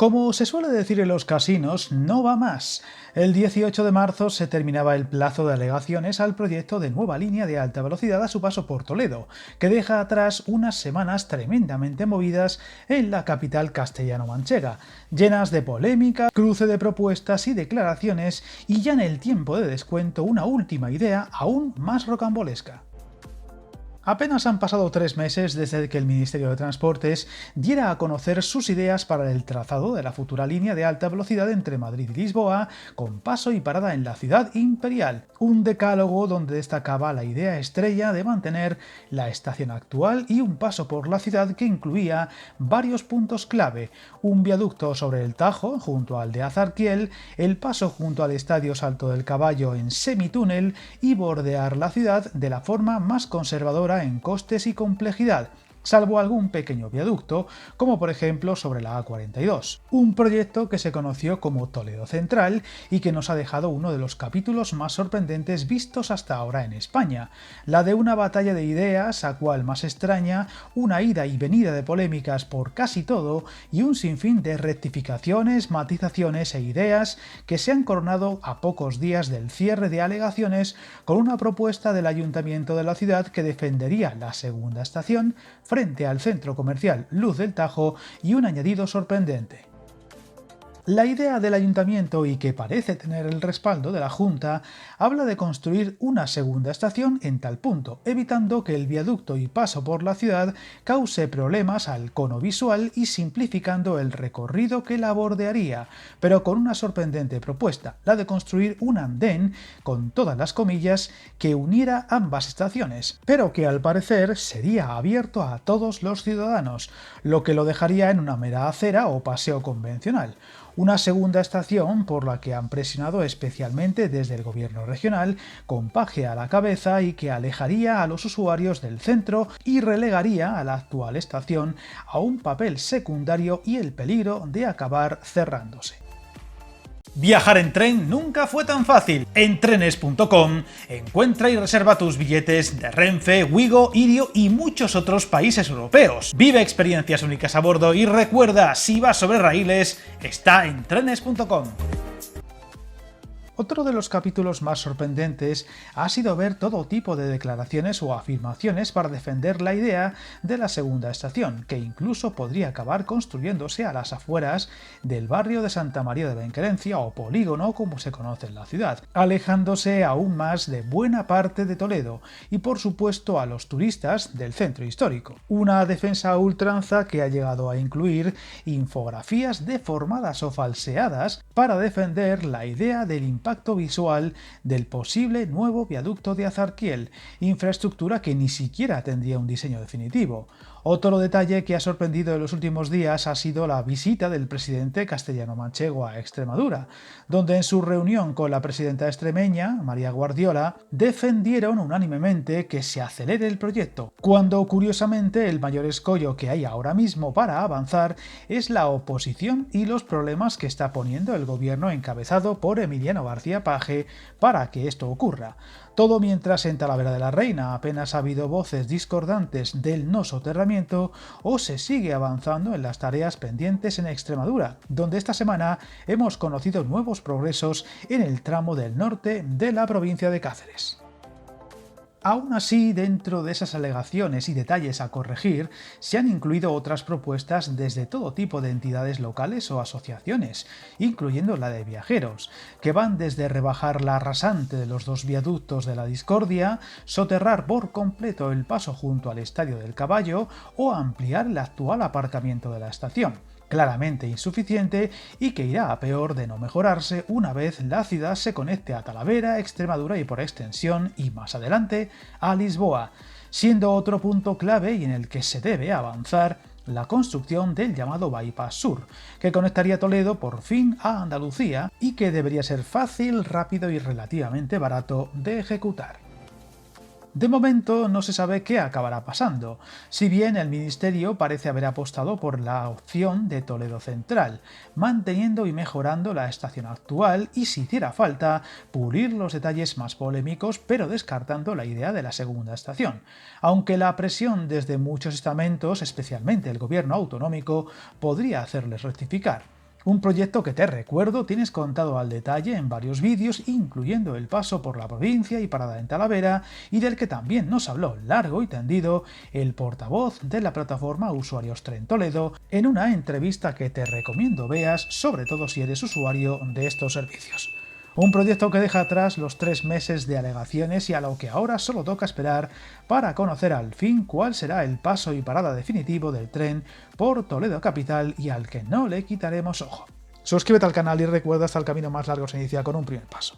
Como se suele decir en los casinos, no va más. El 18 de marzo se terminaba el plazo de alegaciones al proyecto de nueva línea de alta velocidad a su paso por Toledo, que deja atrás unas semanas tremendamente movidas en la capital castellano-manchega, llenas de polémica, cruce de propuestas y declaraciones, y ya en el tiempo de descuento una última idea aún más rocambolesca. Apenas han pasado 3 meses desde que el Ministerio de Transportes diera a conocer sus ideas para el trazado de la futura línea de alta velocidad entre Madrid y Lisboa, con paso y parada en la ciudad imperial. Un decálogo donde destacaba la idea estrella de mantener la estación actual y un paso por la ciudad que incluía varios puntos clave: un viaducto sobre el Tajo, junto al de Azarquiel, el paso junto al Estadio Salto del Caballo en semitúnel y bordear la ciudad de la forma más conservadora en costes y complejidad, salvo algún pequeño viaducto, como por ejemplo sobre la A42. Un proyecto que se conoció como Toledo Central y que nos ha dejado uno de los capítulos más sorprendentes vistos hasta ahora en España, la de una batalla de ideas a cual más extraña, una ida y venida de polémicas por casi todo y un sinfín de rectificaciones, matizaciones e ideas que se han coronado a pocos días del cierre de alegaciones con una propuesta del Ayuntamiento de la ciudad que defendería la segunda estación frente al centro comercial Luz del Tajo y un añadido sorprendente. La idea del ayuntamiento, y que parece tener el respaldo de la Junta, habla de construir una segunda estación en tal punto, evitando que el viaducto y paso por la ciudad cause problemas al cono visual y simplificando el recorrido que la bordearía, pero con una sorprendente propuesta, la de construir un andén, con todas las comillas, que uniera ambas estaciones, pero que al parecer sería abierto a todos los ciudadanos, lo que lo dejaría en una mera acera o paseo convencional. Una segunda estación por la que han presionado especialmente desde el gobierno regional, con Paje a la cabeza, y que alejaría a los usuarios del centro y relegaría a la actual estación a un papel secundario y el peligro de acabar cerrándose. Viajar en tren nunca fue tan fácil. En trenes.com encuentra y reserva tus billetes de Renfe, Wigo, Irio y muchos otros países europeos. Vive experiencias únicas a bordo y recuerda, si vas sobre raíles, está en trenes.com. Otro de los capítulos más sorprendentes ha sido ver todo tipo de declaraciones o afirmaciones para defender la idea de la segunda estación, que incluso podría acabar construyéndose a las afueras del barrio de Santa María de Benquerencia, o Polígono como se conoce en la ciudad, alejándose aún más de buena parte de Toledo y por supuesto a los turistas del centro histórico. Una defensa a ultranza que ha llegado a incluir infografías deformadas o falseadas para defender la idea del impacto visual del posible nuevo viaducto de Azarquiel, infraestructura que ni siquiera tendría un diseño definitivo. Otro detalle que ha sorprendido en los últimos días ha sido la visita del presidente castellano-manchego a Extremadura, donde en su reunión con la presidenta extremeña, María Guardiola, defendieron unánimemente que se acelere el proyecto, cuando curiosamente el mayor escollo que hay ahora mismo para avanzar es la oposición y los problemas que está poniendo el gobierno encabezado por Emiliano García Paje para que esto ocurra. Todo mientras en Talavera de la Reina apenas ha habido voces discordantes del no soterramiento, o se sigue avanzando en las tareas pendientes en Extremadura, donde esta semana hemos conocido nuevos progresos en el tramo del norte de la provincia de Cáceres. Aún así, dentro de esas alegaciones y detalles a corregir, se han incluido otras propuestas desde todo tipo de entidades locales o asociaciones, incluyendo la de viajeros, que van desde rebajar la rasante de los 2 viaductos de la Discordia, soterrar por completo el paso junto al Estadio del Caballo o ampliar el actual aparcamiento de la estación, claramente insuficiente y que irá a peor de no mejorarse una vez la ciudad se conecte a Talavera, Extremadura y por extensión, y más adelante, a Lisboa, siendo otro punto clave y en el que se debe avanzar la construcción del llamado Bypass Sur, que conectaría Toledo por fin a Andalucía y que debería ser fácil, rápido y relativamente barato de ejecutar. De momento no se sabe qué acabará pasando, si bien el Ministerio parece haber apostado por la opción de Toledo Central, manteniendo y mejorando la estación actual y, si hiciera falta, pulir los detalles más polémicos, pero descartando la idea de la segunda estación, aunque la presión desde muchos estamentos, especialmente el gobierno autonómico, podría hacerles rectificar. Un proyecto que, te recuerdo, tienes contado al detalle en varios vídeos, incluyendo el paso por la provincia y parada en Talavera, y del que también nos habló largo y tendido el portavoz de la plataforma Usuarios Tren Toledo en una entrevista que te recomiendo veas, sobre todo si eres usuario de estos servicios. Un proyecto que deja atrás los 3 meses de alegaciones y a lo que ahora solo toca esperar para conocer al fin cuál será el paso y parada definitivo del tren por Toledo capital y al que no le quitaremos ojo. Suscríbete al canal y recuerda, hasta el camino más largo se inicia con un primer paso.